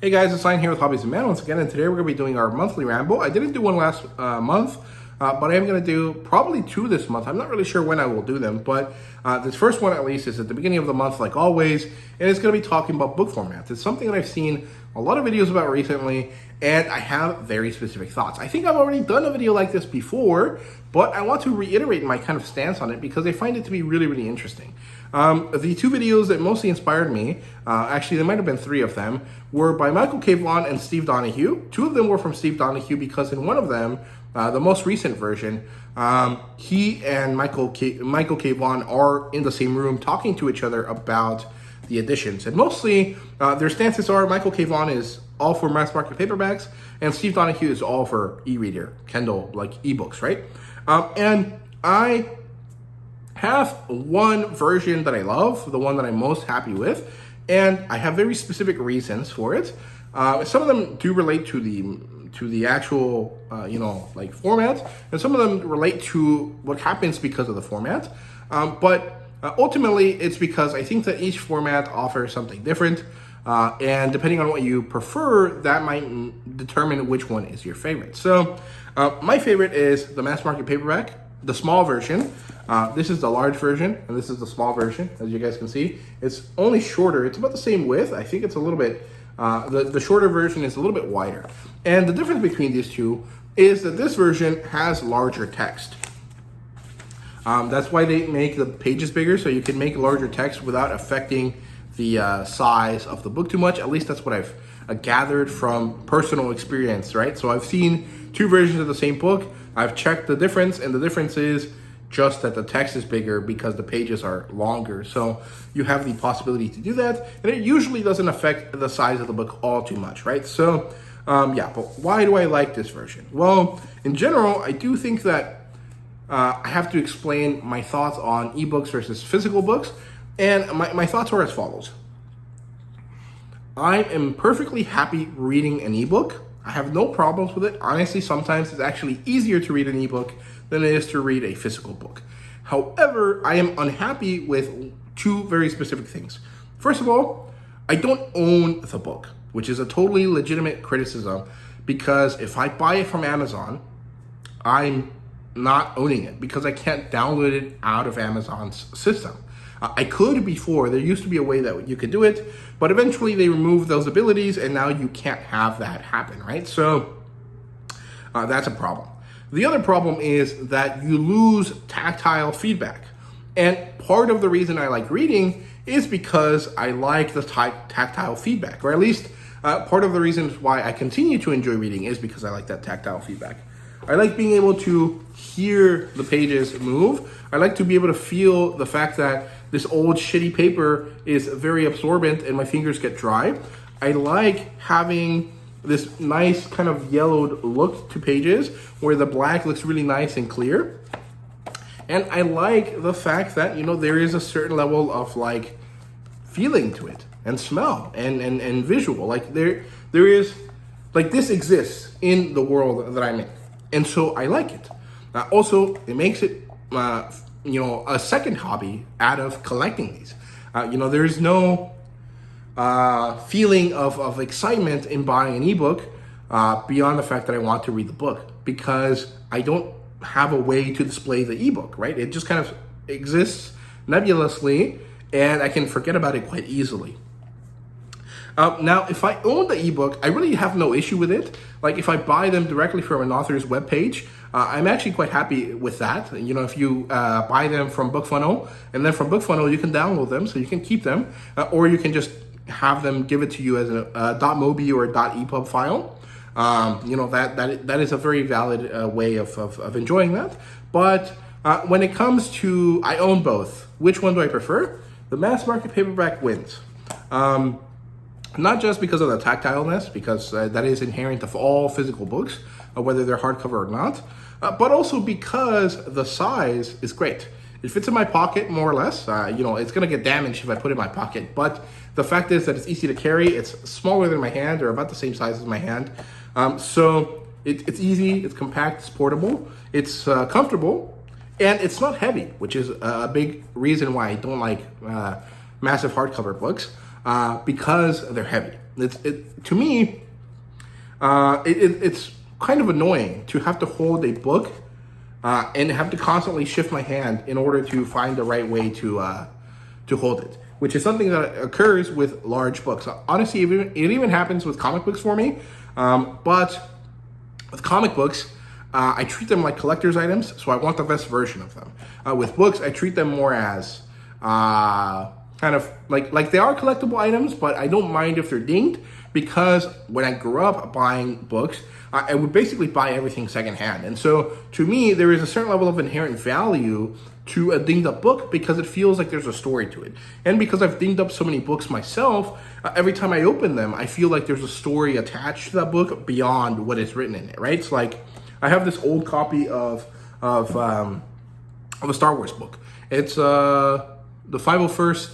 Hey guys, it's Ryan here with HobbiesofaMan once again, and today we're going to be doing our monthly ramble. I didn't do one last month, but I am going to do probably two this month. I'm not really sure when I will do them, but this first one at least is at the beginning of the month like always, and it's going to be talking about book formats. It's something that I've seen a lot of videos about recently, and I have very specific thoughts. I think I've already done a video like this before, but I want to reiterate my kind of stance on it because I find it to be really, really interesting. The two videos that mostly inspired me, actually there might have been three of them, were by Michael K. Vaughan and Steve Donahue. Two of them were from Steve Donahue because in one of them, the most recent version, he and Michael K. Vaughan are in the same room talking to each other about the editions. And mostly, their stances are Michael K. Vaughan is all for mass market paperbacks, and Steve Donahue is all for e-reader, Kindle, like ebooks, right? And I have one version that I love, the one that I'm most happy with, and I have very specific reasons for it. Some of them do relate to the actual, like format, and some of them relate to what happens because of the format. But ultimately, it's because I think that each format offers something different, and depending on what you prefer, that might determine which one is your favorite. So my favorite is the mass market paperback, the small version. This is the large version, and this is the small version, as you guys can see. It's only shorter. It's about the same width. I think it's a little bit, the shorter version is a little bit wider. And the difference between these two is that this version has larger text. That's why they make the pages bigger, so you can make larger text without affecting the size of the book too much. At least that's what I've gathered from personal experience, right? So I've seen two versions of the same book. I've checked the difference, and the difference is just that the text is bigger because the pages are longer. So you have the possibility to do that, and it usually doesn't affect the size of the book all too much, right? So yeah, but why do I like this version? Well, in general, I do think that I have to explain my thoughts on ebooks versus physical books, and my thoughts are as follows. I am perfectly happy reading an ebook. I have no problems with it. Honestly, sometimes it's actually easier to read an ebook than it is to read a physical book. However, I am unhappy with two very specific things. First of all, I don't own the book, which is a totally legitimate criticism, because if I buy it from Amazon, I'm not owning it because I can't download it out of Amazon's system. I could before. There used to be a way that you could do it, but eventually they removed those abilities, and now you can't have that happen, right? So that's a problem. The other problem is that you lose tactile feedback. And part of the reason I like reading is because I like the tactile feedback, or at least part of the reasons why I continue to enjoy reading is because I like that tactile feedback. I like being able to hear the pages move. I like to be able to feel the fact that this old shitty paper is very absorbent and my fingers get dry. I like having this nice kind of yellowed look to pages where the black looks really nice and clear. And I like the fact that, there is a certain level of like feeling to it and smell and visual. Like there is, like this exists in the world that I'm in. And so I like it. Also, it makes it, a second hobby out of collecting these. There is no feeling of excitement in buying an ebook beyond the fact that I want to read the book, because I don't have a way to display the ebook, right? It just kind of exists nebulously, and I can forget about it quite easily. Now, if I own the ebook, I really have no issue with it. Like if I buy them directly from an author's webpage, I'm actually quite happy with that. If you buy them from BookFunnel, and then from BookFunnel you can download them, so you can keep them, or you can just have them give it to you as a .mobi or a .epub file. That is a very valid way of enjoying that. But when it comes to, I own both. Which one do I prefer? The mass market paperback wins. Not just because of the tactileness, because that is inherent of all physical books, whether they're hardcover or not, but also because the size is great. It fits in my pocket more or less. It's going to get damaged if I put it in my pocket, but the fact is that it's easy to carry. It's smaller than my hand, or about the same size as my hand. So it's easy, it's compact, it's portable, it's comfortable, and it's not heavy, which is a big reason why I don't like massive hardcover books. Because they're heavy. To me, it's kind of annoying to have to hold a book and have to constantly shift my hand in order to find the right way to hold it, which is something that occurs with large books. Honestly, it even happens with comic books for me, but with comic books, I treat them like collector's items, so I want the best version of them. With books, I treat them more as kind of like they are collectible items, but I don't mind if they're dinged, because when I grew up buying books, I would basically buy everything secondhand. And so to me, there is a certain level of inherent value to a dinged up book because it feels like there's a story to it. And because I've dinged up so many books myself, every time I open them, I feel like there's a story attached to that book beyond what is written in it, right? It's like, I have this old copy of a Star Wars book. It's the 501st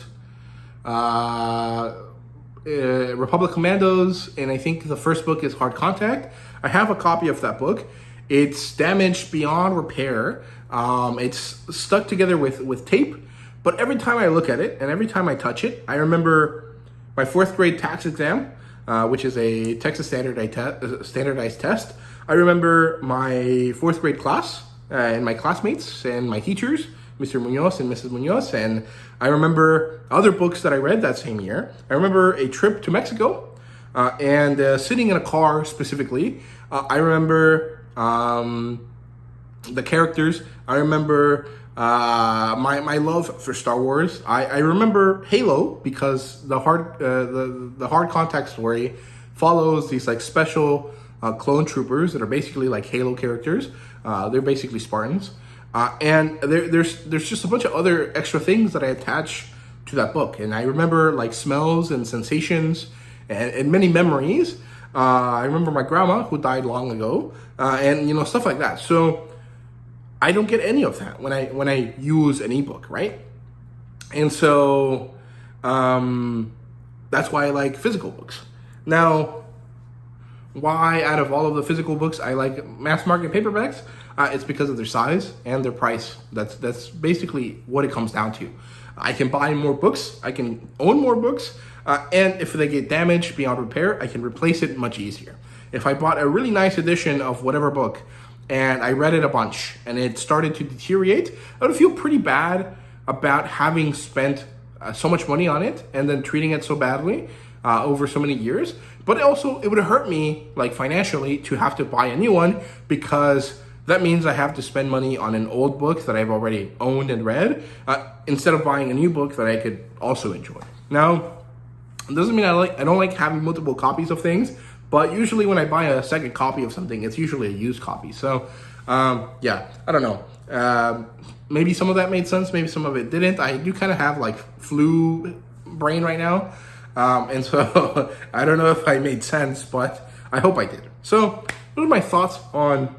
Republic Commandos, and I think the first book is Hard Contact. I have a copy of that book. It's damaged beyond repair. It's stuck together with tape, but every time I look at it and every time I touch it, I remember my 4th grade tax exam, which is a Texas standardized test. I remember my 4th grade class and my classmates and my teachers, Mr. Munoz and Mrs. Munoz, and I remember other books that I read that same year. I remember a trip to Mexico and sitting in a car specifically. I remember the characters. I remember my love for Star Wars. I remember Halo because the hard contact story follows these like special clone troopers that are basically like Halo characters. They're basically Spartans. And there's just a bunch of other extra things that I attach to that book. And I remember like smells and sensations and many memories. I remember my grandma who died long ago, and stuff like that. So I don't get any of that when I use an ebook, right? And so that's why I like physical books. Now, why out of all of the physical books I like mass market paperbacks? It's because of their size and their price. That's basically what it comes down to. I can buy more books, I can own more books, and if they get damaged beyond repair, I can replace it much easier. If I bought a really nice edition of whatever book and I read it a bunch and it started to deteriorate, I would feel pretty bad about having spent so much money on it and then treating it so badly over so many years. But also, it would hurt me like financially to have to buy a new one, because that means I have to spend money on an old book that I've already owned and read, instead of buying a new book that I could also enjoy. Now, it doesn't mean I don't like having multiple copies of things, but usually when I buy a second copy of something, it's usually a used copy. So, yeah, I don't know. Maybe some of that made sense, maybe some of it didn't. I do kind of have like flu brain right now, and so I don't know if I made sense, but I hope I did. So, those are my thoughts on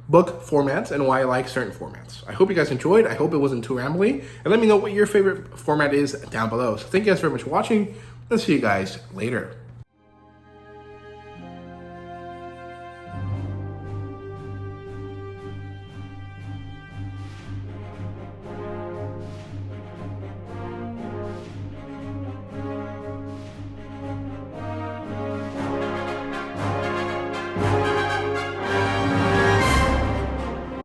book formats and why I like certain formats. I hope you guys enjoyed. I hope it wasn't too rambly. And let me know what your favorite format is down below. So thank you guys very much for watching. Let's see you guys later.